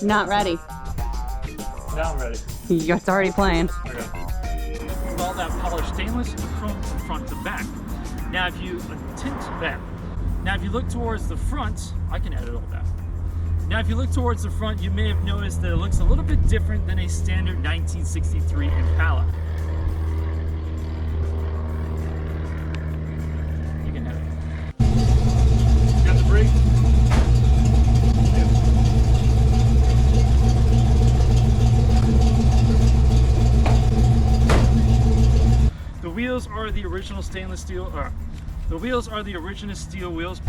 Not ready. Now I'm ready. It's already playing. Okay. All that polished stainless chrome from front to back. Now if you tint that. Now if you look towards the front, I can edit all that. Now if you look towards the front, you may have noticed that it looks a little bit different than a standard 1963 Impala. You can edit. Got the brake? The wheels are the original stainless steel. The wheels are the original steel wheels.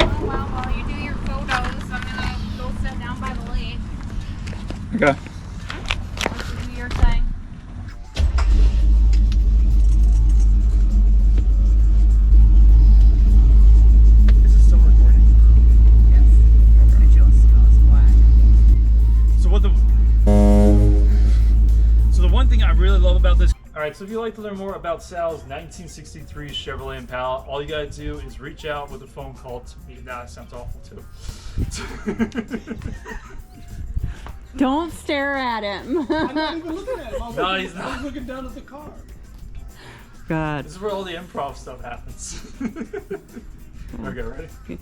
Oh well, while you do your photos, I'm gonna go sit down by the lake. Okay. Let's do your thing. Is it still recording? Yes. Okay. It just goes black. So the one thing I really love about this. All right, so if you'd like to learn more about Sal's 1963 Chevrolet Impala, all you gotta do is reach out with a phone call to me. That sounds awful too. Don't stare at him. I'm not even looking at him. No, he's not. I was looking down at the car. God. This is where all the improv stuff happens. Okay, ready? Okay.